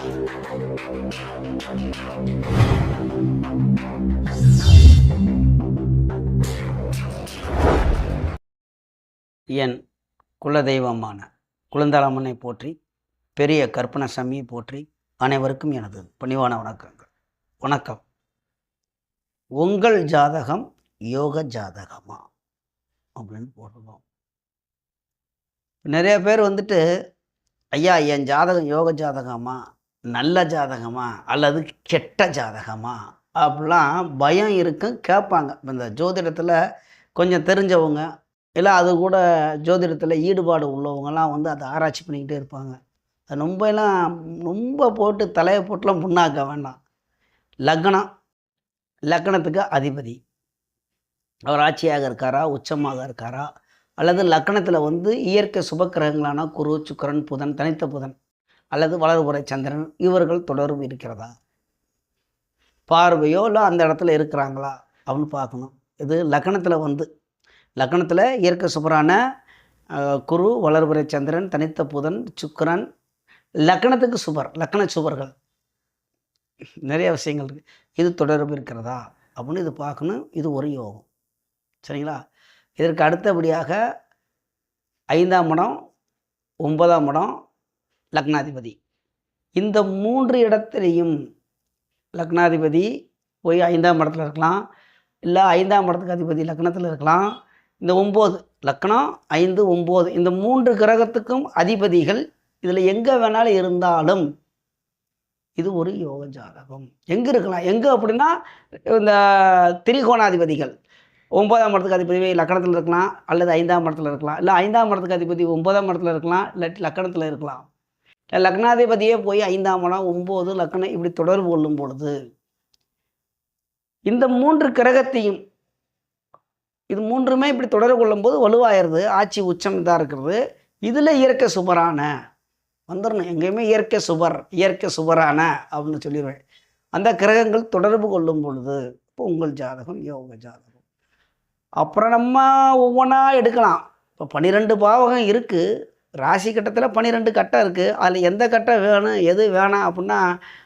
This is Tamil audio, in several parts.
என் குலதெய்வமான குழந்தாளம்மனை போற்றி, பெரிய கற்பனசாமியை போற்றி, அனைவருக்கும் எனது பணிவான வணக்கங்கள். வணக்கம். உங்கள் ஜாதகம் யோக ஜாதகமா அப்படின்னு போடுறோம். நிறைய பேர் வந்துட்டு, ஐயா என் ஜாதகம் யோக ஜாதகமா, நல்ல ஜாதகமா அல்லது கெட்ட ஜாதகமா அப்படிலாம் பயம் இருக்கும், கேட்பாங்க. இந்த ஜோதிடத்தில் கொஞ்சம் தெரிஞ்சவங்க இல்லை அது கூட ஜோதிடத்தில் ஈடுபாடு உள்ளவங்கலாம் வந்து அதை ஆராய்ச்சி பண்ணிக்கிட்டே இருப்பாங்க. அது ரொம்ப போட்டு தலையை போட்டுலாம் முன்னாக்க வேண்டாம். லக்னத்துக்கு அதிபதி அவர் ஆட்சியாக இருக்காரா, உச்சமாக இருக்காரா, அல்லது லக்னத்தில் வந்து இயற்கை சுபக்கிரகங்களான குரு, சுக்கிரன், புதன், தனித்த புதன் அல்லது வளர்புரை சந்திரன் இவர்கள் தொடர்பு இருக்கிறதா, பார்வையோ இல்லை அந்த இடத்துல இருக்கிறாங்களா அப்படின்னு பார்க்கணும். இது லக்னத்தில் இயற்கை சுபரான குரு, வளர்புரை சந்திரன், தனித்த புதன், சுக்கிரன், லக்னத்துக்கு சுபர், லக்ன சுபர்கள் நிறைய விஷயங்கள் இருக்குது. இது தொடர்பு இருக்கிறதா அப்படின்னு இது பார்க்கணும். இது ஒரு யோகம். சரிங்களா? இதற்கு அடுத்தபடியாக 5ஆம் இடம், 9ஆம் இடம் லக்னாதிபதி. இந்த 3 இடத்துலையும் லக்னாதிபதி போய் 5ஆம் இடத்துல இருக்கலாம், இல்லை 5ஆம் இடத்துக்கு அதிபதி லக்னத்தில் இருக்கலாம். இந்த 9 லக்னம் 5, 9 இந்த 3 கிரகத்துக்கும் அதிபதிகள் இதில் எங்கே வேணாலும் இருந்தாலும் இது ஒரு யோக ஜாதகம். எங்கே இருக்கலாம்? எங்கே அப்படின்னா இந்த திரிகோணாதிபதிகள் 9ஆம் இடத்துக்கு அதிபதி லக்னத்தில் இருக்கலாம், அல்லது 5ஆம் இடத்துல இருக்கலாம், இல்லை 5ஆம் இடத்துக்கு அதிபதி 9ஆம் இடத்துல இருக்கலாம், இல்லாட்டி லக்னத்தில் இருக்கலாம். லக்னாதிபதியே போய் 5ஆம் இடம், 9 லக்னம் இப்படி தொடர்பு கொள்ளும் பொழுது இந்த 3 கிரகத்தையும் இது 3மே இப்படி தொடர்பு கொள்ளும் போது வலுவாயிருது. ஆட்சி உச்சம் இதாக இருக்கிறது. இதில் இயற்கை சுபரான வந்துடணும். எங்கேயுமே இயற்கை சுபரான அப்படின்னு சொல்லிடுவேன். அந்த கிரகங்கள் தொடர்பு கொள்ளும் பொழுது இப்போ உங்கள் ஜாதகம் யோக ஜாதகம். அப்புறம் நம்ம ஒவ்வொன்றா எடுக்கலாம். இப்போ 12 பாவகம் இருக்குது. ராசி கட்டத்தில் 12 கட்டம் இருக்குது. அதில் எந்த கட்டம் வேணும், எது வேணாம் அப்படின்னா,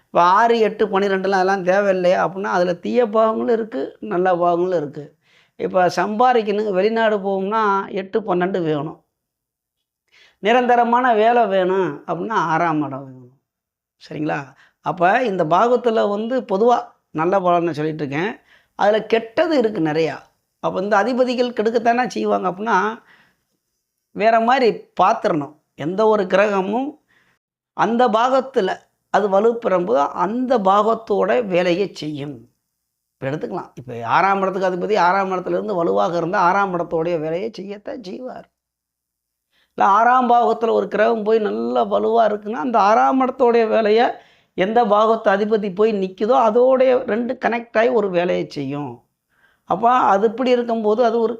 இப்போ 6, 8, 12லாம் அதெல்லாம் தேவையில்லையா அப்படின்னா, அதில் தீய பாவங்களும் இருக்குது, நல்ல பாவங்களும் இருக்குது. இப்போ சம்பாதிக்கணும், வெளிநாடு போகணும்னா 8, 12 வேணும். நிரந்தரமான வேலை வேணும் அப்படின்னா 6ஆம் இடம் வேணும். சரிங்களா? அப்போ இந்த பாகத்தில் வந்து பொதுவாக நல்ல பலன்னு சொல்லிட்டு இருக்கேன். அதில் கெட்டது இருக்குது நிறையா. அப்போ இந்த அதிபதிகள் கெடுக்கத்தானே செய்வாங்க அப்படின்னா, வேறு மாதிரி பார்த்துடணும். எந்த ஒரு கிரகமும் அந்த பாகத்தில் அது வலுப்பெறும்போது அந்த பாகத்தோட வேலையை செய்யும். இப்போ எடுத்துக்கலாம். இப்போ 6ஆம் இடத்துக்கு அதிபதி 6ஆம் இடத்துலேருந்து வலுவாக இருந்தால் 6ஆம் இடத்தோடைய வேலையை செய்யத்தான் செய்வார். இல்லை 6ஆம் பாகத்தில் ஒரு கிரகம் போய் நல்ல வலுவாக இருக்குன்னா அந்த 6ஆம் இடத்தோடைய வேலையை எந்த பாகத்து அதிபதி போய் நிற்குதோ அதோடைய 2 கனெக்ட் ஆகி ஒரு வேலையை செய்யும். அப்போ அது இப்படி இருக்கும்போது அது ஒரு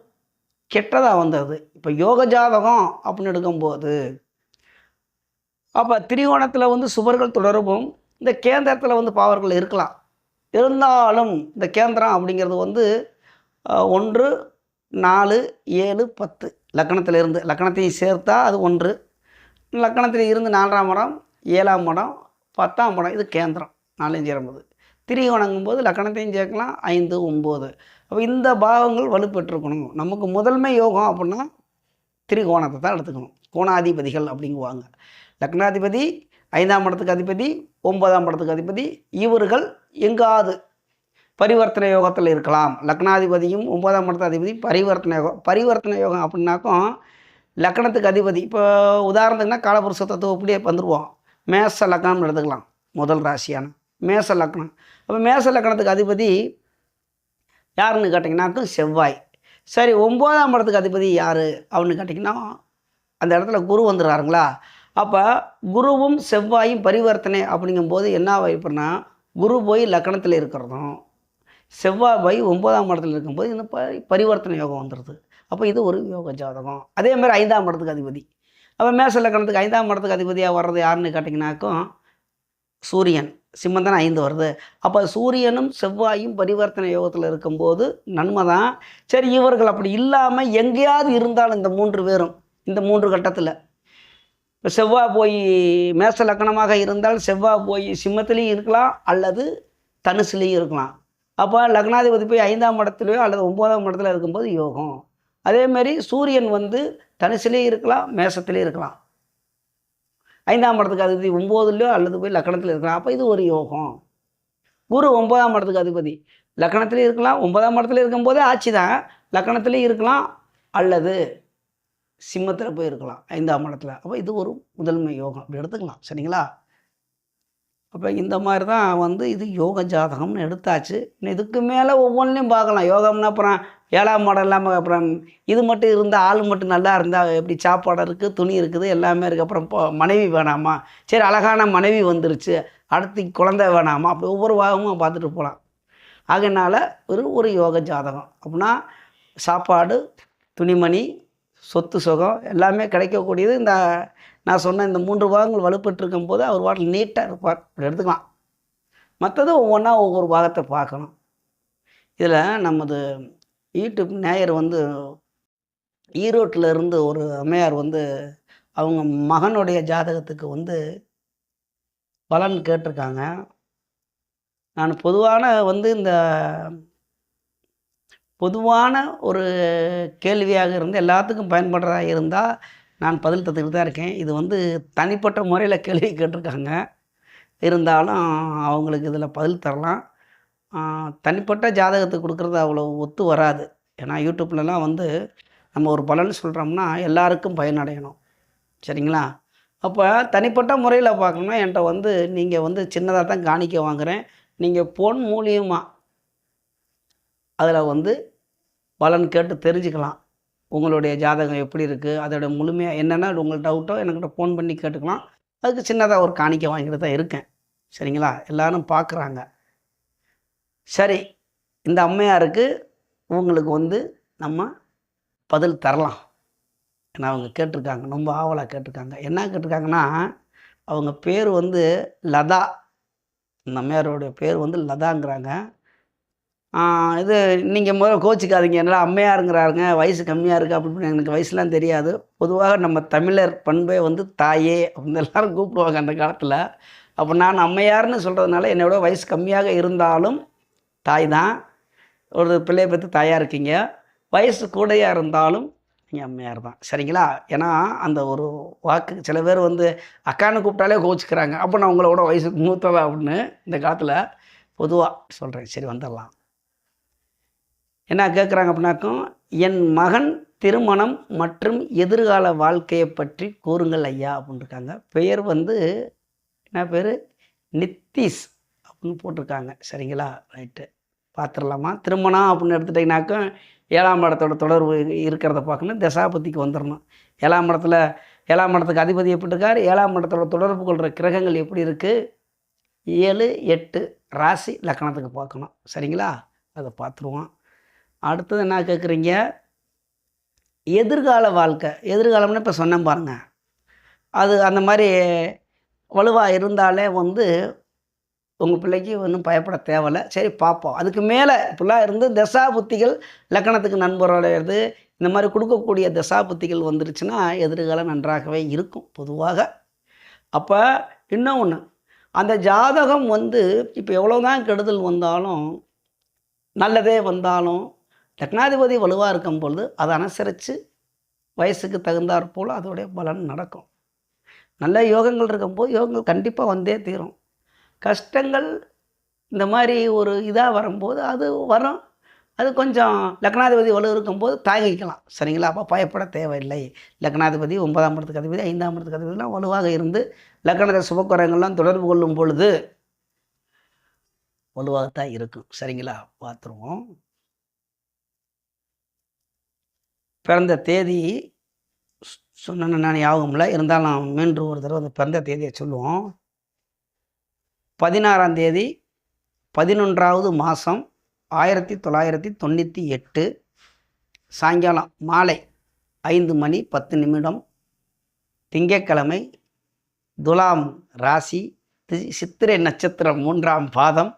கெட்டதாக வந்தது. இப்போ யோக ஜாதகம் அப்படின்னு எடுக்கும்போது அப்போ திரிகோணத்தில் வந்து சுபர்கள் தொடர்பும், இந்த கேந்திரத்தில் வந்து பாவர்கள் இருக்கலாம். இருந்தாலும் இந்த கேந்திரம் அப்படிங்கிறது வந்து 1, 4, 7, 10 லக்னத்தையும் சேர்த்தா அது 1. லக்னத்தில் இருந்து 4ஆம் இடம், 7ஆம் இடம், 10ஆம் இடம் இது கேந்திரம். 4 சேரும்போது திரிகோணங்கும்போது லக்னத்தையும் சேர்க்கலாம், 5, 9. அப்போ இந்த பாவங்கள் வலுப்பெற்றிருக்கணும். நமக்கு முதன்மை யோகம் அப்படின்னா திரிகோணத்தை தான் எடுத்துக்கணும். கோணாதிபதிகள் அப்படிங்குவாங்க. லக்னாதிபதி, 5ஆம் இடத்துக்கு அதிபதி, 9ஆம் இடத்துக்கு அதிபதி இவர்கள் எங்காவது பரிவர்த்தனை யோகத்தில் இருக்கலாம். லக்னாதிபதியும் 9ஆம் இடத்து அதிபதி பரிவர்த்தனை யோகம் அப்படின்னாக்கும் லக்னத்துக்கு அதிபதி இப்போ உதாரணத்துக்குன்னா காலபுருஷ தத்துவம் அப்படியே வந்துடுவோம். மேச லக்னம்னு எடுத்துக்கலாம். முதல் ராசியான மேச லக்னம். அப்போ மேச லக்னத்துக்கு அதிபதி யாருன்னு கேட்டிங்கன்னாக்கும் செவ்வாய். சரி, 9ஆம் இடத்துக்கு அதிபதி யார் அப்படின்னு கேட்டிங்கன்னா அந்த இடத்துல குரு வந்துடுறாருங்களா. அப்போ குருவும் செவ்வாயும் பரிவர்த்தனை அப்படிங்கும்போது என்ன வாய்ப்புனா, குரு போய் லக்னத்தில் இருக்கிறதும் செவ்வாய் போய் 9ஆம் இடத்துல இருக்கும்போது இந்த பரிவர்த்தனை யோகம் வந்துடுது. அப்போ இது ஒரு யோக ஜாதகம். அதேமாதிரி 5ஆம் இடத்துக்கு அதிபதி. அப்போ மேச லக்னத்துக்கு 5ஆம் இடத்துக்கு அதிபதியாக வர்றது யாருன்னு கேட்டிங்கனாக்கும் சூரியன். சிம்மந்தன 5 வருது. அப்போ சூரியனும் செவ்வாயும் பரிவர்த்தனை யோகத்தில் இருக்கும்போது நன்மை தான். சரி, இவர்கள் அப்படி இல்லாமல் எங்கேயாவது இருந்தாலும் இந்த 3 பேரும் இந்த 3 கட்டத்தில் இப்போ செவ்வாய் போய் மேச லக்னமாக இருந்தால் செவ்வாய் போய் சிம்மத்திலையும் இருக்கலாம் அல்லது தனுசுலேயும் இருக்கலாம். அப்போ லக்னாதிபதி போய் 5ஆம் இடத்துலையோ அல்லது 9ஆம் இடத்துல இருக்கும்போது யோகம். அதேமாரி சூரியன் வந்து தனுசுலேயும் இருக்கலாம், மேசத்துலேயும் இருக்கலாம். 5ஆம் இடத்துக்கு அதிபதி 9லையோ அல்லது போய் லக்னத்தில் இருக்கலாம். அப்போ இது ஒரு யோகம். குரு 9ஆம் இடத்துக்கு அதிபதி லக்னத்துலேயும் இருக்கலாம், 9ஆம் இடத்துல இருக்கும்போதே ஆட்சி தான். லக்னத்துலேயும் இருக்கலாம் அல்லது சிம்மத்தில் போய் இருக்கலாம் 5ஆம் இடத்துல. அப்போ இது ஒரு முதன்மை யோகம் அப்படி எடுத்துக்கலாம். சரிங்களா? அப்போ இந்த மாதிரி தான் வந்து இது யோக ஜாதகம்னு எடுத்தாச்சு. இதுக்கு மேலே ஒவ்வொன்றையும் பார்க்கலாம். யோகம்னா அப்புறம் 7ஆம் இடம் இல்லாமல் அப்புறம் இது மட்டும் இருந்தால் ஆள் மட்டும் நல்லா இருந்தால் எப்படி சாப்பாடு இருக்குது, துணி இருக்குது, எல்லாமே இருக்குது. அப்புறம் மனைவி வேணாமா? சரி, அழகான மனைவி வந்துருச்சு, அடுத்து குழந்தை வேணாமா? அப்படி ஒவ்வொரு பாகமும் பார்த்துட்டு போகலாம். அதனால் ஒரு யோக ஜாதகம் அப்படின்னா சாப்பாடு, துணிமணி, சொத்து சுகம் எல்லாமே கிடைக்கக்கூடியது. இந்த நான் சொன்ன இந்த 3 பாகங்கள் வலுப்பெற்றிருக்கும் போது அவர் வாட்டில் நீட்டாக இருப்பார். அப்படி எடுத்துக்கலாம். மற்றது ஒவ்வொன்றா ஒவ்வொரு பாகத்தை பார்க்கணும். இதில் நமது யூடியூப் நேயர் வந்து ஈரோட்டில் இருந்து ஒரு அம்மையார் வந்து அவங்க மகனுடைய ஜாதகத்துக்கு வந்து பலன் கேட்டிருக்காங்க. நான் பொதுவான வந்து இந்த பொதுவான ஒரு கேள்வியாக இருந்து எல்லாத்துக்கும் பயன்படுறதா இருந்தால் நான் பதில் தந்துக்கிட்டு தான் இருக்கேன். இது வந்து தனிப்பட்ட முறையில் கேள்வி கேட்டிருக்காங்க. இருந்தாலும் அவங்களுக்கு இதில் பதில் தரலாம். தனிப்பட்ட ஜாதகத்துக்கு கொடுக்குறது அவ்வளோ ஒத்து வராது. ஏன்னா யூடியூப்லலாம் வந்து நம்ம ஒரு பலன் சொல்கிறோம்னா எல்லாருக்கும் பயனடையணும். சரிங்களா? அப்போ தனிப்பட்ட முறையில் பார்க்கணும்னா என்கிட்ட வந்து நீங்கள் வந்து சின்னதாக தான் காணிக்க வாங்குகிறேன். நீங்கள் ஃபோன் மூலியமாக அதில் வந்து பலன் கேட்டு தெரிஞ்சுக்கலாம். உங்களுடைய ஜாதகம் எப்படி இருக்குது, அதோட முழுமையாக என்னென்னா உங்களுக்கு டவுட்டோ என்கிட்ட ஃபோன் பண்ணி கேட்டுக்கலாம். அதுக்கு சின்னதாக ஒரு காணிக்க வாங்கிட்டு தான் இருக்கேன். சரிங்களா? எல்லோரும் பார்க்குறாங்க. சரி, இந்த அம்மையாருக்கு உங்களுக்கு வந்து நம்ம பதில் தரலாம். ஏன்னா அவங்க கேட்டிருக்காங்க, ரொம்ப ஆவலாக கேட்டிருக்காங்க. என்ன கேட்டிருக்காங்கன்னா, அவங்க பேர் வந்து லதா. இந்த அம்மையாரோடைய பேர் வந்து லதாங்கிறாங்க. இது நீங்கள் முதல்ல கோச்சிக்காதீங்க, என்னால் அம்மையாருங்கிறாருங்க, வயசு கம்மியாக இருக்குது அப்படின்னு. எனக்கு வயசுலாம் தெரியாது. பொதுவாக நம்ம தமிழர் பண்பே வந்து தாயே அப்படின்னு எல்லோரும் கூப்பிடுவாங்க அந்த காலத்தில். அப்போ நான் அம்மையார்னு சொல்கிறதுனால என்னோட வயசு கம்மியாக இருந்தாலும் தாய் தான். ஒரு பிள்ளையை பற்றி தாயாக இருக்கீங்க. வயசு கூடையாக இருந்தாலும் நீங்கள் அம்மையார் தான். சரிங்களா? ஏன்னா அந்த ஒரு வாக்கு சில பேர் வந்து அக்கான்னு கூப்பிட்டாலே கோச்சிக்கிறாங்க. அப்போ நான் உங்களோட வயசுக்கு மூத்ததா அப்படின்னு இந்த காலத்தில் பொதுவாக சொல்கிறேன். சரி, வந்துடலாம். என்ன கேட்குறாங்க அப்படின்னாக்கும், என் மகன் திருமணம் மற்றும் எதிர்கால வாழ்க்கையை பற்றி கூறுங்கள் ஐயா அப்படின்னு இருக்காங்க. பெயர் வந்து என்ன பேர்? நித்தீஷ் அப்படின்னு போட்டிருக்காங்க. சரிங்களா? ரைட்டு, பார்த்துடலாமா? திருமணம் அப்படின்னு எடுத்துட்டிங்கனாக்கும் 7ஆம் இடத்தோட தொடர்பு இருக்கிறத பார்க்கணும். தசாபதிக்கு வந்துடணும். 7ஆம் இடத்துக்கு அதிபதி எப்படி இருக்கார், 7ஆம் இடத்தோட தொடர்பு கொள்கிற கிரகங்கள் எப்படி இருக்குது, 7, 8 ராசி லக்கணத்துக்கு பார்க்கணும். சரிங்களா? அதை பார்த்துருவோம். அடுத்தது என்ன கேட்குறீங்க, எதிர்கால வாழ்க்கை. எதிர்காலம்னு இப்போ சொன்னேன் பாருங்கள். அது அந்த மாதிரி வலுவாக இருந்தாலே வந்து உங்கள் பிள்ளைக்கு ஒன்றும் பயப்பட தேவையில்லை. சரி, பார்ப்போம். அதுக்கு மேலே இப்படிலாம் இருந்து தசா புத்திகள் லக்கணத்துக்கு நண்பரோடையது இந்த மாதிரி கொடுக்கக்கூடிய தசா புத்திகள் வந்துருச்சுன்னா எதிர்காலம் நன்றாகவே இருக்கும் பொதுவாக. அப்போ இன்னும் ஒன்று, அந்த ஜாதகம் வந்து இப்போ எவ்வளோ தான் கெடுதல் வந்தாலும் நல்லதே வந்தாலும் லக்னாதிபதி வலுவாக இருக்கும் பொழுது அதை அனுசரித்து வயசுக்கு தகுந்தாற் போல் அதோடைய பலன் நடக்கும். நல்ல யோகங்கள் இருக்கும்போது யோகங்கள் கண்டிப்பாக வந்தே தீரும். கஷ்டங்கள் இந்த மாதிரி ஒரு இதாக வரும்போது அது வரும். அது கொஞ்சம் லக்னாதிபதி வலு இருக்கும்போது தாங்கிக்கலாம். சரிங்களா? அப்போ பயப்பட தேவையில்லை. லக்னாதிபதி 9ஆம் இடத்துக்கு அதிபதி 5ஆம் இடத்துக்கு அதிபதிலாம் வலுவாக இருந்து லக்னத்தில் சுபக்குரங்கள்லாம் தொடர்பு கொள்ளும் பொழுது வலுவாகத்தான் இருக்கும். சரிங்களா? பார்த்துருவோம். பிறந்த தேதி சொன்ன நான் ஞாபகம் இல்லை, இருந்தாலும் மீண்டும் ஒரு தடவை அந்த பிறந்த தேதியை சொல்லுவோம். 16ஆம் தேதி 11வது மாதம் 1998 சாயங்காலம் மாலை 5:10 திங்கட்கிழமை, துலாம் ராசி, சித்திரை நட்சத்திரம் 3ஆம் பாதம்.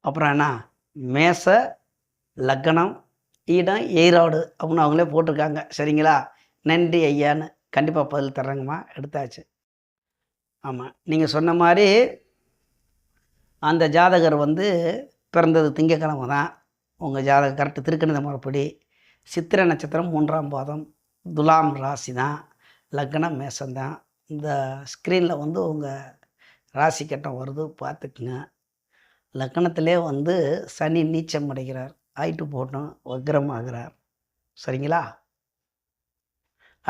அப்புறம் என்ன, மேச லக்னம், இடம் ஈரோடு அப்படின்னு அவங்களே போட்டிருக்காங்க. சரிங்களா? நன்றி ஐயான்னு. கண்டிப்பாக பதில் தர்றேங்கம்மா. எடுத்தாச்சு. ஆமாம், நீங்கள் சொன்ன மாதிரி அந்த ஜாதகர் வந்து பிறந்தது திங்கக்கிழமை தான். உங்கள் ஜாதகம் கரெக்டு. திருக்கணித முறைப்படி சித்திரை நட்சத்திரம் 3ஆம் பாதம், துலாம் ராசி தான், லக்னம் மேசம்தான். இந்த ஸ்க்ரீனில் வந்து உங்கள் ராசி கட்டம் வருது, பார்த்துக்குங்க. லக்னத்திலே வந்து சனி நீச்சம் அடைகிறார், ஆயிட்டு போட்டோம், வக்ரம் ஆகிறார். சரிங்களா?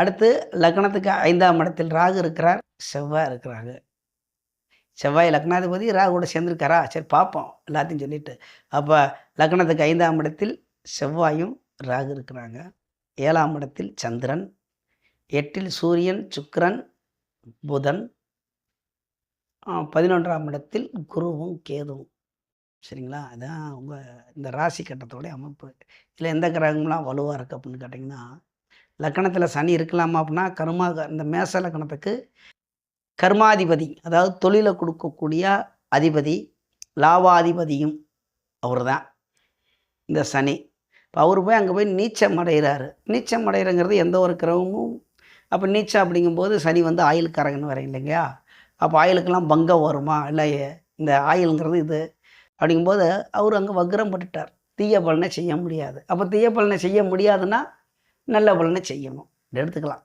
அடுத்து லக்னத்துக்கு 5ஆம் இடத்தில் ராகு இருக்கிறார், செவ்வாய் இருக்கிறாங்க. செவ்வாய் லக்னாதிபதி ராகுவோட சேர்ந்துருக்காரா? சரி பார்ப்போம் எல்லாத்தையும் சொல்லிட்டு. அப்போ லக்னத்துக்கு 5ஆம் இடத்தில் செவ்வாயும் ராகு இருக்கிறாங்க. 7ஆம் இடத்தில் சந்திரன், 8இல் சூரியன், சுக்கிரன், புதன், 11ஆம் இடத்தில் குருவும் கேதுவும். சரிங்களா? அதுதான் உங்கள் இந்த ராசி கட்டத்தோடைய அமைப்பு. இதில் எந்த கிரகம்லாம் வலுவாக இருக்குது அப்படின்னு கேட்டிங்கன்னா, லக்கணத்தில் சனி இருக்கலாமா அப்படின்னா இந்த மேச லக்கணத்துக்கு கர்மாதிபதி, அதாவது தொழிலை கொடுக்கக்கூடிய அதிபதி, லாபாதிபதியும் அவர் தான் இந்த சனி. இப்போ அவர் போய் அங்கே போய் நீச்சம் அடைகிறாரு. நீச்சம் அடைகிறங்கிறது எந்த ஒரு கிரகமும். அப்போ நீச்சம் அப்படிங்கும்போது சனி வந்து ஆயுளுக்காரங்கன்னு வர இல்லைங்கயா. அப்போ ஆயுளுக்கெல்லாம் பங்கம் வருமா? இல்லை, இந்த ஆயுளுங்கிறது இது அப்படிங்கும்போது அவர் அங்கே வக்ரம் பட்டுட்டார். தீய பலனை செய்ய முடியாது. அப்போ தீய பலனை செய்ய முடியாதுன்னா நல்ல பலனை செய்யணும். எடுத்துக்கலாம்.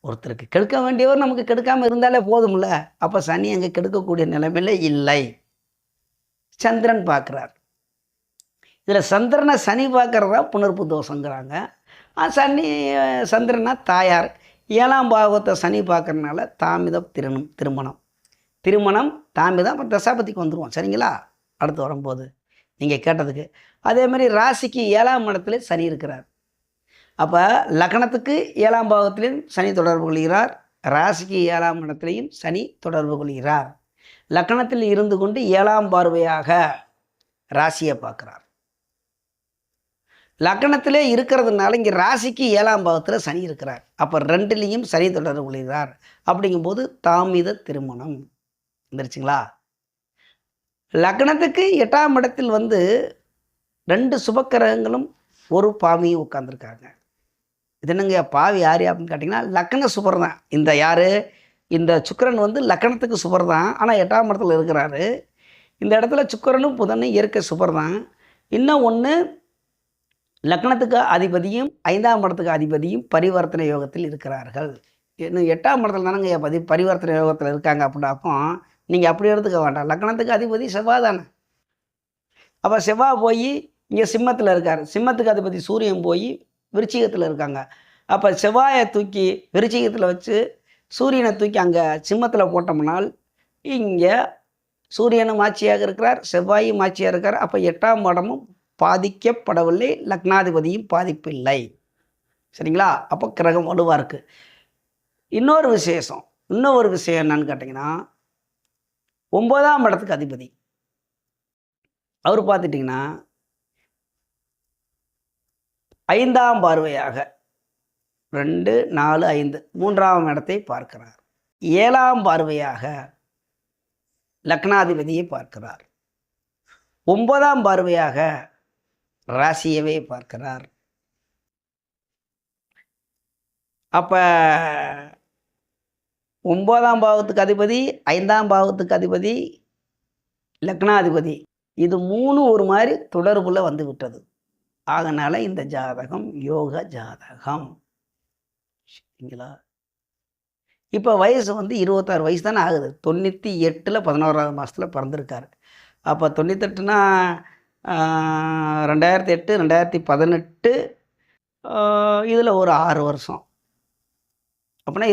ஒருத்தருக்கு கெடுக்க வேண்டியவர் நமக்கு கெடுக்காமல் இருந்தாலே போதும்ல. அப்போ சனி அங்கே கெடுக்கக்கூடிய நிலைமையில இல்லை. சந்திரன் பார்க்குறார். இதில் சந்திரனை சனி பார்க்குறதா புணர்ப்பு தோஷங்கிறாங்க. சனி சந்திரனா தாயார். 7ஆம் பாவத்தை சனி பார்க்குறதுனால தாமிதம் திருமணம் தாமிதம். அப்போ தசாபதிக்கு வந்துடுவோம். சரிங்களா? அடுத்து வரும்போது நீங்கள் கேட்டதுக்கு அதேமாதிரி ராசிக்கு 7ஆம் இடத்துல சனி இருக்கிறார். அப்போ லக்னத்துக்கு 7ஆம் பாவத்திலையும் சனி தொடர்பு கொள்கிறார், ராசிக்கு 7ஆம் இடத்துலையும் சனி தொடர்பு கொள்கிறார். லக்னத்தில் இருந்து கொண்டு 7ஆம் பார்வையாக ராசியை பார்க்குறார். லக்னத்திலே இருக்கிறதுனால இங்கே ராசிக்கு 7ஆம் பாவத்தில் சனி இருக்கிறார். அப்போ 2லேயும் சனி தொடர்பு கொள்கிறார். அப்படிங்கும்போது தாமித திருமணம் வந்துருச்சுங்களா? லக்னத்துக்கு 8ஆம் இடத்தில் வந்து 2 சுபக்கிரகங்களும் ஒரு பாவியும் உட்கார்ந்துருக்காங்க. இது என்னங்க பாவி யார் அப்படின்னு கேட்டிங்கன்னா லக்ன சுபர் தான். இந்த சுக்கிரன் வந்து லக்னத்துக்கு சுபர் தான், ஆனால் 8ஆம் இடத்துல இருக்கிறாரு. இந்த இடத்துல சுக்கிரனும் புதனும் இயற்கை சுபர் தான். இன்னும் ஒன்று, லக்னத்துக்கு அதிபதியும் 5ஆம் இடத்துக்கு அதிபதியும் பரிவர்த்தனை யோகத்தில் இருக்கிறார்கள். இன்னும் 8ஆம் இடத்துல தானங்க பரிவர்த்தனை யோகத்தில் இருக்காங்க. அப்படின்னாப்போ நீங்கள் அப்படி எடுத்துக்க வேண்டாம். லக்னத்துக்கு அதிபதி செவ்வாய் தானே. அப்போ செவ்வாய் போய் இங்கே சிம்மத்தில் இருக்கார். சிம்மத்துக்கு அதிபதி சூரியன் போய் விருச்சிகத்தில் இருக்காங்க. அப்போ செவ்வாயை தூக்கி விருச்சிகத்தில் வச்சு சூரியனை தூக்கி அங்கே சிம்மத்தில் போட்டோம்னால் இங்கே சூரியனும் ஆட்சியாக இருக்கிறார், செவ்வாயும் ஆட்சியாக இருக்கார். அப்போ 8ஆம் இடமும் பாதிக்கப்படவில்லை, லக்னாதிபதியும் பாதிப்பில்லை. சரிங்களா? அப்போ கிரகம் வலுவாக இருக்குது. இன்னொரு விஷயம் என்னன்னு கேட்டிங்கன்னா 9ஆம் இடத்துக்கு அதிபதி அவர் பார்த்துட்டிங்கன்னா 5ஆம் பார்வையாக 2, 4, 5 3ஆம் இடத்தை பார்க்கிறார். 7ஆம் பார்வையாக லக்னாதிபதியை பார்க்கிறார். 9ஆம் பார்வையாக ராசியவே பார்க்கிறார். அப்போ 9ஆம் பாவத்துக்கு அதிபதி, 5ஆம் பாவத்துக்கு அதிபதி, லக்னாதிபதி, இது 3 ஒரு மாதிரி தொடர்புல வந்து விட்டது. அதனால் இந்த ஜாதகம் யோக ஜாதகம். சரிங்களா? இப்போ வயசு வந்து 26 வயசு தானே ஆகுது. 98ல் 11ஆவது மாதத்தில் பிறந்திருக்காரு. அப்போ 98னா 2008, 2018, இதில் ஒரு 6 வருஷம். அப்படின்னா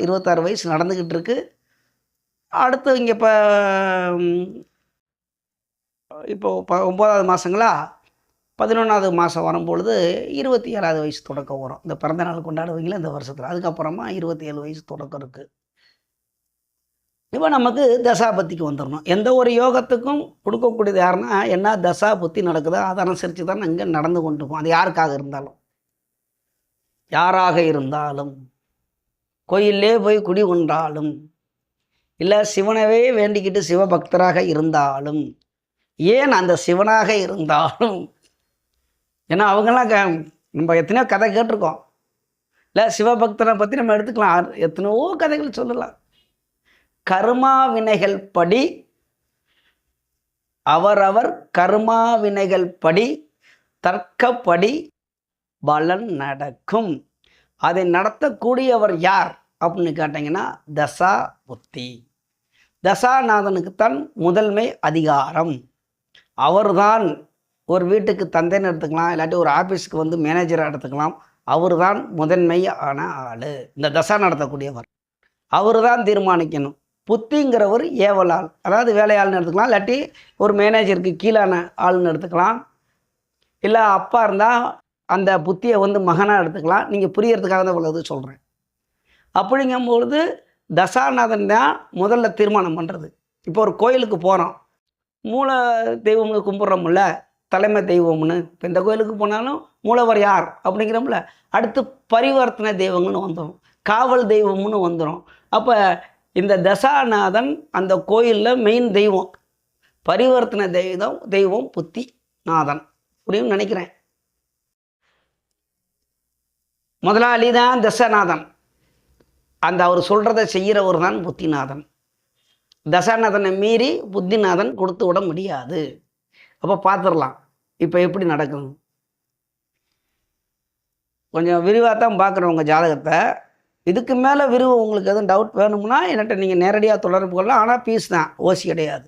26 வயசு நடந்துக்கிட்டு இருக்கு. அடுத்து இங்கே இப்போ 9ஆவது மாதங்களா, 11ஆவது மாதம் வரும்பொழுது 27ஆவது வயசு தொடக்கம் வரும். இந்த பிறந்த நாள் கொண்டாடுவீங்களா இந்த வருஷத்தில். அதுக்கப்புறமா 27 வயசு தொடக்கம் இருக்குது. இப்போ நமக்கு தசாபத்திக்கு வந்துடணும். எந்த ஒரு யோகத்துக்கும் கொடுக்கக்கூடியது யாருன்னா என்ன தசா புத்தி நடக்குதோ அதை அனுசரித்து தான் இங்கே நடந்து கொண்டு போகும். அது யாராக இருந்தாலும் கோயிலே போய் குடி கொண்டாலும், இல்லை சிவனவே வேண்டிக்கிட்டு சிவபக்தராக இருந்தாலும், ஏன் அந்த சிவனாக இருந்தாலும், ஏன்னா அவங்கெல்லாம் நம்ம எத்தனையோ கதை கேட்டிருக்கோம். இல்லை சிவபக்தனை பற்றி நம்ம எடுத்துக்கலாம், எத்தனையோ கதைகள் சொல்லலாம். கர்மா வினைகள் படி அவரவர் கர்மா வினைகள் படி தர்க்கப்படி பலன் நடக்கும். அதை நடத்தக்கூடியவர் யார் அப்படின்னு கேட்டிங்கன்னா தசா புத்தி. தசாநாதனுக்குத்தான் முதன்மை அதிகாரம். அவர்தான் ஒரு வீட்டுக்கு தந்தைன்னு எடுத்துக்கலாம், இல்லாட்டி ஒரு ஆஃபீஸுக்கு வந்து மேனேஜராக எடுத்துக்கலாம். அவர் தான் முதன்மையான ஆள், இந்த தசா நடத்தக்கூடியவர். அவர் தான் தீர்மானிக்கணும். புத்திங்கிறவர் ஏவலாள், அதாவது வேலையாள்னு எடுத்துக்கலாம், இல்லாட்டி ஒரு மேனேஜருக்கு கீழான ஆள்னு எடுத்துக்கலாம். இல்லை அப்பா இருந்தால் அந்த புத்தியை வந்து மகனாக எடுத்துக்கலாம். நீங்கள் புரியறதுக்காக தான் இவ்வளவு சொல்கிறேன். அப்படிங்கும்பொழுது தசாநாதன் தான் முதல்ல தீர்மானம் பண்ணுறது. இப்போ ஒரு கோயிலுக்கு போகிறோம், மூல தெய்வம்னு கும்பிட்றோம்ல, தலைமை தெய்வம்னு. இப்போ இந்த கோயிலுக்கு போனாலும் மூலவர் யார் அப்படிங்கிறோம்ல. அடுத்து பரிவர்த்தனை தெய்வங்கள்னு வந்துடும், காவல் தெய்வம்னு வந்துடும். அப்போ இந்த தசாநாதன் அந்த கோயிலில் மெயின் தெய்வம், பரிவர்த்தனை தெய்வம் புத்தி நாதன் அப்படின்னு நினைக்கிறேன். முதலாளி தான் தசநாதன், அந்த அவர் சொல்கிறத செய்கிறவர் தான் புத்திநாதன். தசாநாதனை மீறி புத்திநாதன் கொடுத்து விட முடியாது. அப்போ பார்த்துடலாம் இப்போ எப்படி நடக்கும். கொஞ்சம் விரிவாக தான் பார்க்குறவங்க ஜாதகத்தை. இதுக்கு மேலே விரிவு உங்களுக்கு எதுவும் டவுட் வேணும்னா என்கிட்ட நீங்கள் நேரடியாக தொடர்பு கொள்ளலாம். ஆனால் ஃபீஸ் தான், ஓசி கிடையாது.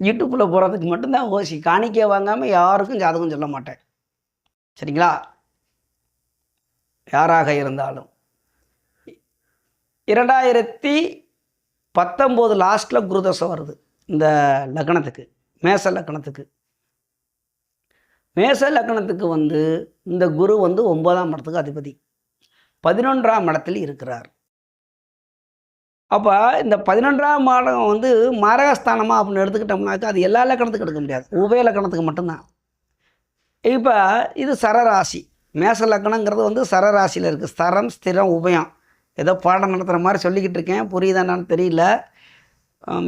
யூடியூப்பில் போகிறதுக்கு மட்டும்தான் ஓசி. காணிக்கை வாங்காமல் யாருக்கும் ஜாதகம் சொல்ல மாட்டேன், சரிங்களா? யாராக இருந்தாலும். 2019 லாஸ்ட்டில் குருதசை வருது இந்த லக்னத்துக்கு, மேச லக்னத்துக்கு. மேச லக்னத்துக்கு வந்து இந்த குரு வந்து 9ஆம் இடத்துக்கு அதிபதி, 11ஆம் இடத்தில் இருக்கிறார். அப்போ இந்த 11ஆம் இடம் வந்து மாரகஸ்தானமாக அப்படின்னு எடுத்துக்கிட்டோம்னாக்கா அது எல்லா லக்கணத்துக்கும் எடுக்க முடியாது, உபய லக்கணத்துக்கு மட்டும்தான். இப்போ இது சரராசி, மேச லக்கணங்கிறது வந்து சரராசியில் இருக்குது. ஸ்தரம் ஸ்திரம் உபயம், ஏதோ பாடம் நடத்துகிற மாதிரி சொல்லிக்கிட்டு இருக்கேன், புரியுதானான்னு தெரியல.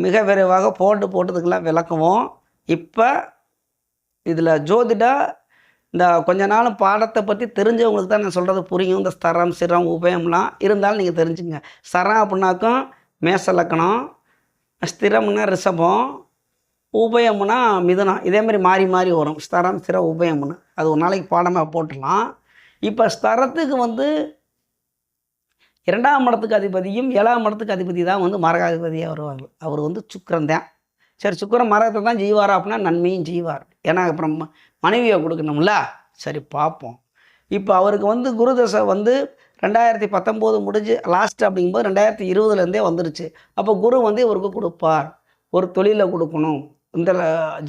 மிக விரைவாக போட்டதுக்கெல்லாம் விளக்குவோம். இப்போ இதில் ஜோதிட இந்த கொஞ்ச நாள் பாடத்தை பற்றி தெரிஞ்சவங்களுக்கு தான் நான் சொல்கிறது புரியும். இந்த ஸ்தரம் சிரம் உபயம்லாம் இருந்தாலும் நீங்கள் தெரிஞ்சுங்க. சரம் அப்படின்னாக்கும் மேச லக்கணம், ஸ்திரம்னா ரிஷபம், உபயம்னா மிதுனம். இதேமாதிரி மாறி மாறி வரும், ஸ்தரம் ஸ்திரம் உபயம்னு. அது ஒரு நாளைக்கு பாடமாக போட்டுடலாம். இப்போ ஸ்தரத்துக்கு வந்து 2ஆம் இடத்துக்கு அதிபதியும் 7ஆம் இடத்துக்கு அதிபதி தான் வந்து மரகாதிபதியாக வருவாங்க. அவர் வந்து சுக்கிரன் தான். சரி, சுக்கிரன் மரத்தை தான் செய்வாரா அப்படின்னா நன்மையும் செய்வார். ஏன்னா அப்புறம் மனைவியை கொடுக்கணும்ல. சரி பார்ப்போம். இப்போ அவருக்கு வந்து குருதசை வந்து 2019 முடிஞ்சு லாஸ்ட் அப்படிங்கும்போது 2020லேருந்தே வந்துருச்சு. அப்போ குரு வந்து இவருக்கு கொடுப்பார். ஒரு தொழிலை கொடுக்கணும், இந்த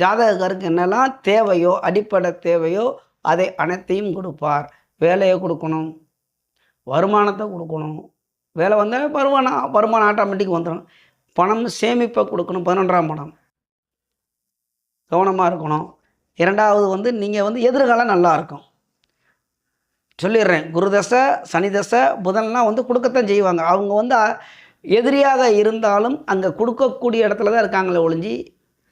ஜாதகருக்கு என்னெல்லாம் தேவையோ அடிப்படை தேவையோ அதை அனைத்தையும் கொடுப்பார். வேலையை கொடுக்கணும், வருமானத்தை கொடுக்கணும். வேலை வந்தால் வருமானம் ஆட்டோமேட்டிக் வந்துடும். பணம் சேமிப்பை கொடுக்கணும். 11ஆம் இடம் கவனமாக இருக்கணும். 2வது வந்து நீங்கள் வந்து எதிர்காலம் நல்லா இருக்கும். சொல்லிடுறேன், குருதசை சனி தசை புதன்லாம் வந்து கொடுக்கத்தான் செய்வாங்க. அவங்க வந்து எதிரியாக இருந்தாலும் அங்கே கொடுக்கக்கூடிய இடத்துல தான் இருக்காங்களே ஒழிஞ்சி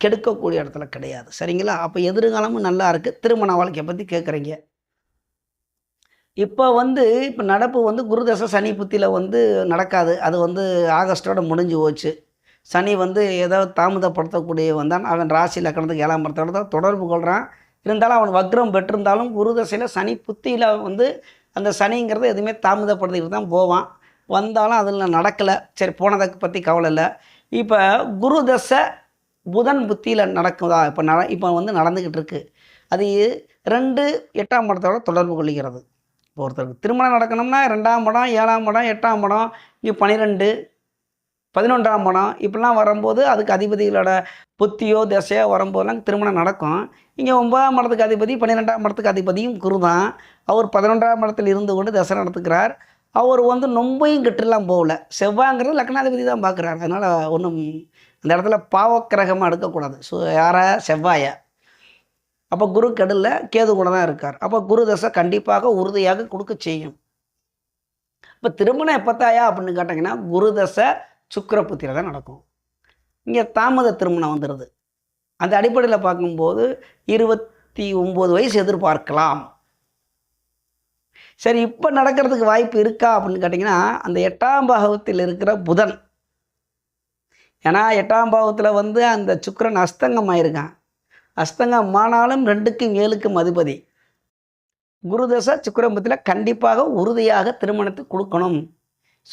கெடுக்கக்கூடிய இடத்துல கிடையாது, சரிங்களா? அப்போ எதிர்காலமும் நல்லா இருக்குது. திருமண வாழ்க்கையை பற்றி கேட்குறீங்க. இப்போ நடப்பு வந்து குருதசை சனி புத்தியில் வந்து நடக்காது. அது வந்து ஆகஸ்ட்டோட முடிஞ்சு போச்சு. சனி வந்து ஏதோ தாமதப்படுத்தக்கூடிய வந்தான். அவன் ராசி லக்கணத்துக்கு 7ஆம் இடத்தோட தான் தொடர்பு கொள்கிறான். இருந்தாலும் அவன் வக்ரம் பெற்றிருந்தாலும் குருதசையில் சனி புத்தியில் வந்து அந்த சனிங்கிறது எதுவுமே தாமதப்படுத்திக்கிட்டு தான் போவான். வந்தாலும் அதில் நடக்கலை. சரி, போனதை பற்றி கவலை இல்லை. இப்போ குருதசை புதன் புத்தியில் நடக்குதா? இப்போ வந்து நடந்துக்கிட்டு இருக்குது. அது 2 8ஆம் இடத்தோட தொடர்பு கொள்கிறது. இப்போ ஒருத்தருக்கு திருமணம் நடக்கணும்னா 2ஆம் இடம் 7ஆம் இடம் 8ஆம் இடம் இங்கே 12 11ஆம் இடம் இப்படிலாம் வரும்போது அதுக்கு அதிபதிகளோட புத்தியோ தசையோ வரும்போதெல்லாம் திருமணம் நடக்கும். இங்கே 9ஆம் இடத்துக்கு அதிபதி 12ஆம் இடத்துக்கு அதிபதியும் குரு தான். அவர் 11ஆம் இடத்தில் இருந்து கொண்டு தசை நடத்துக்கிறார். அவர் வந்து நொம்பையும் கெட்டுலாம் போகல. செவ்வாய்ங்கிறது லக்னாதிபதி தான் பார்க்குறாரு. அதனால் ஒன்றும் அந்த இடத்துல பாவக்கிரகமாக எடுக்கக்கூடாது. யாரை? செவ்வாயை. அப்போ குரு கெடல, கேது கூட தான் இருக்கார். அப்போ குரு தசை கண்டிப்பாக உறுதியாக கொடுக்க செய்யும். இப்போ திருமணம் எப்பத்தாயா அப்படின்னு கேட்டிங்கன்னா குரு தசை சுக்கிர புத்தியில் தான் நடக்கும். இங்கே தாமத திருமணம் வந்துடுது. அந்த அடிப்படையில் பார்க்கும்போது 29 வயசு எதிர்பார்க்கலாம். சரி, இப்போ நடக்கிறதுக்கு வாய்ப்பு இருக்கா அப்படின்னு கேட்டிங்கன்னா, அந்த 8ஆம் பாவத்தில் இருக்கிற புதன். ஏன்னா 8ஆம் பாவத்தில் வந்து அந்த சுக்கிரன் அஸ்தங்கம் ஆயிருக்கான். அஸ்தங்கம் ஆனாலும் 2க்கும் 7க்கும் அதிபதி. குருதசை சுக்கிரபுத்தியில் கண்டிப்பாக உறுதியாக திருமணத்தை கொடுக்கணும்.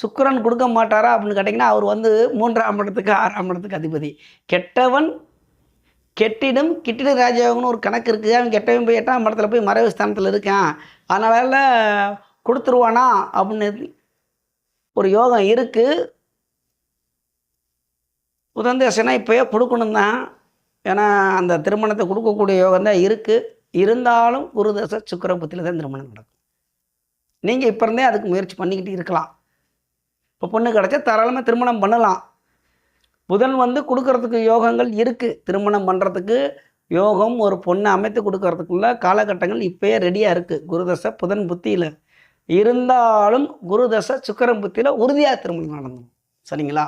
சுக்கிரன் கொடுக்க மாட்டாரா அப்படின்னு கேட்டிங்கன்னா, அவர் வந்து 3ஆம் இடத்துக்கு 6ஆம் இடத்துக்கு அதிபதி. கெட்டவன் கெட்டிடும் கிட்டிட ராஜயோகம்னு ஒரு கணக்கு இருக்குது. அவன் கெட்டவன் போய் 8ஆம் இடத்துல போய் மறைவு ஸ்தானத்தில் இருக்கான், அதனால் கொடுத்துருவானா அப்படின்னு ஒரு யோகம் இருக்குது. புதன் தசைனா இப்போயே கொடுக்கணும் தான். ஏன்னா அந்த திருமணத்தை கொடுக்கக்கூடிய யோகம் தான் இருக்குது. இருந்தாலும் குருதசை சுக்கிரபுத்தியில் தான் திருமணம் நடக்கும். நீங்கள் இப்போ இருந்தே அதுக்கு முயற்சி பண்ணிக்கிட்டு இருக்கலாம். இப்போ பொண்ணு கிடச்சா தாராளமாக திருமணம் பண்ணலாம். புதன் வந்து கொடுக்கறதுக்கு யோகங்கள் இருக்குது. திருமணம் பண்ணுறதுக்கு யோகம், ஒரு பொண்ணை அமைத்து கொடுக்கறதுக்குள்ள காலகட்டங்கள் இப்போயே ரெடியாக இருக்குது. குருதசை புதன் புத்தியில் இருந்தாலும் குருதசை சுக்கிரன் புத்தியில் உறுதியாக திருமணம் நடந்தணும். சரிங்களா?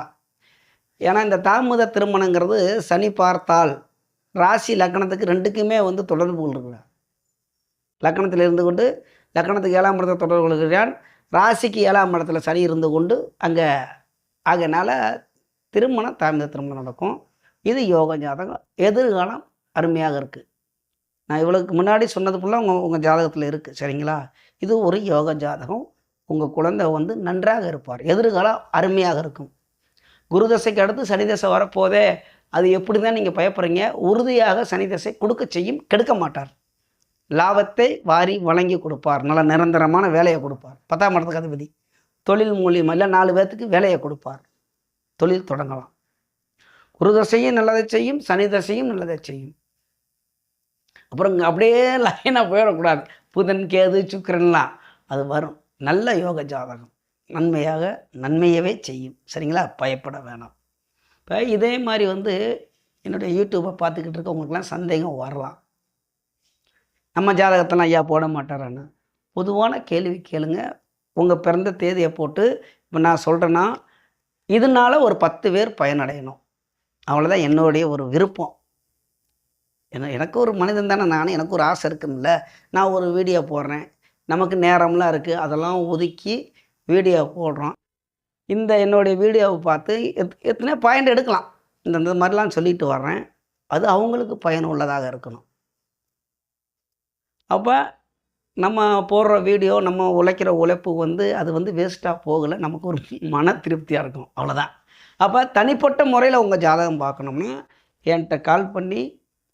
ஏன்னா இந்த தாமத திருமணங்கிறது சனி பார்த்தால் ராசி லக்னத்துக்கு 2க்குமே வந்து தொடர்புகள் இருக்குல்ல. லக்னத்தில் இருந்து கொண்டு லக்னத்துக்கு 7ஆம் இடத்தை தொடர்பு கொள்கிறான். ராசிக்கு 7ஆம் இடத்துல சனி இருந்து கொண்டு அங்கே ஆகையினால தாமத திருமணம் நடக்கும். இது யோக ஜாதகம். எதிர்காலம் அருமையாக இருக்குது. நான் இவ்வளோக்கு முன்னாடி சொன்னது ஃபுல்லாக உங்கள் ஜாதகத்தில் இருக்குது. சரிங்களா? இது ஒரு யோக ஜாதகம். உங்கள் குழந்தை வந்து நன்றாக இருப்பார். எதிர்காலம் அருமையாக இருக்கும். குருதசைக்கு அடுத்து சனி தசை வரப்போதே, அது எப்படி தான் நீங்கள் பயப்படுறீங்க? உறுதியாக சனி தசை கொடுக்க செய்யும், கெடுக்க மாட்டார். லாபத்தை வாரி வழங்கி கொடுப்பார். நல்ல நிரந்தரமான வேலையை கொடுப்பார். 10ஆம் இடத்துக்கு அதிபதி. தொழில் மூலியமாக இல்லை 4 பேர்த்துக்கு வேலையை கொடுப்பார். தொழில் தொடங்கலாம். குருதசையும் நல்லதை செய்யும், சனி தசையும் நல்லதை செய்யும். அப்புறம் அப்படியே லைனாக போயிடக்கூடாது. புதன் கேது சுக்கிரன்லாம் அது வரும். நல்ல யோக ஜாதகம் நன்மையவே செய்யும். சரிங்களா? பயப்பட வேணாம். இப்போ இதே மாதிரி வந்து என்னுடைய யூடியூப்பை பார்த்துக்கிட்டு இருக்கவங்களுக்குலாம் சந்தேகம் வரலாம். நம்ம ஜாதகத்தெல்லாம் ஐயா போட மாட்டாரான்னு. பொதுவான கேள்வி கேளுங்க. உங்கள் பிறந்த தேதியை போட்டு இப்போ நான் சொல்கிறேன்னா இதனால் ஒரு 10 பேர் பயனடையணும். அவ்வளோதான் என்னுடைய ஒரு விருப்பம். எனக்கு ஒரு மனிதன் தானே நான். எனக்கு ஒரு ஆசை இருக்குதுல்ல. நான் ஒரு வீடியோ போடுறேன். நமக்கு நேரம்லாம் இருக்குது. அதெல்லாம் ஒதுக்கி வீடியோ போடுறோம். இந்த என்னுடைய வீடியோவை பார்த்து எத்தனை பாயிண்ட் எடுக்கலாம். இந்த மாதிரிலாம் சொல்லிட்டு வர்றேன். அது அவங்களுக்கு பயனுள்ளதாக இருக்கணும். அப்போ நம்ம போடுற வீடியோ, நம்ம உழைக்கிற உழைப்பு வந்து அது வந்து வேஸ்ட்டாக போகலை. நமக்கு ஒரு மன திருப்தியாக இருக்கும். அவ்வளோதான். அப்போ தனிப்பட்ட முறையில் உங்கள் ஜாதகம் பார்க்கணும்னா என்கிட்ட கால் பண்ணி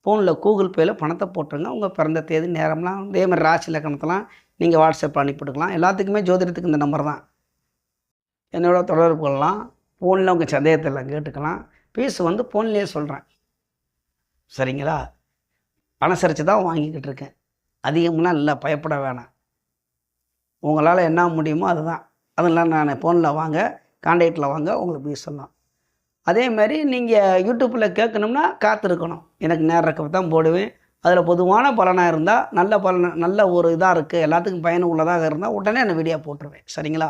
ஃபோனில் கூகுள் பேயில் பணத்தை போட்டுருங்க. உங்கள் பிறந்த தேதி நேரம்லாம் இதே மாதிரி ராசி லக்கணத்தெல்லாம் நீங்கள் வாட்ஸ்அப்பில் அனுப்பிவிட்டுக்கலாம். எல்லாத்துக்குமே ஜோதிடத்துக்கு இந்த நம்பர் தான். என்னோட தொடர்பு கொள்ளலாம். ஃபோனில் உங்கள் சந்தேகத்தில் கேட்டுக்கலாம். ஃபீஸ் வந்து ஃபோன்லேயே சொல்கிறேன். சரிங்களா? அனுசரித்து தான் வாங்கிக்கிட்டு இருக்கேன். அதிகம்லாம் இல்லை, பயப்பட வேணாம். உங்களால் என்ன முடியுமோ அதுதான். அதெல்லாம் நான் ஃபோனில் வாங்க, கான்டாக்டில் வாங்க, உங்களுக்கு ஃபீஸ் சொல்லலாம். அதேமாதிரி நீங்கள் யூடியூப்பில் கேட்கணும்னா காத்திருக்கணும். எனக்கு நேரம் தான் போடுவேன். அதில் பொதுவான பலனாக இருந்தால் நல்ல ஒரு இதாக இருக்குது, எல்லாத்துக்கும் பயன் உள்ளதாக இருந்தால் உடனே அந்த வீடியோ போட்டுருவேன். சரிங்களா?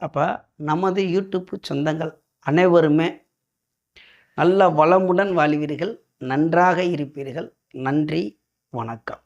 அப்போ நமது யூடியூப் சொந்தங்கள் அனைவருமே நல்ல வளமுடன் வாழ்வீர்கள், நன்றாக இருப்பீர்கள். நன்றி, வணக்கம்.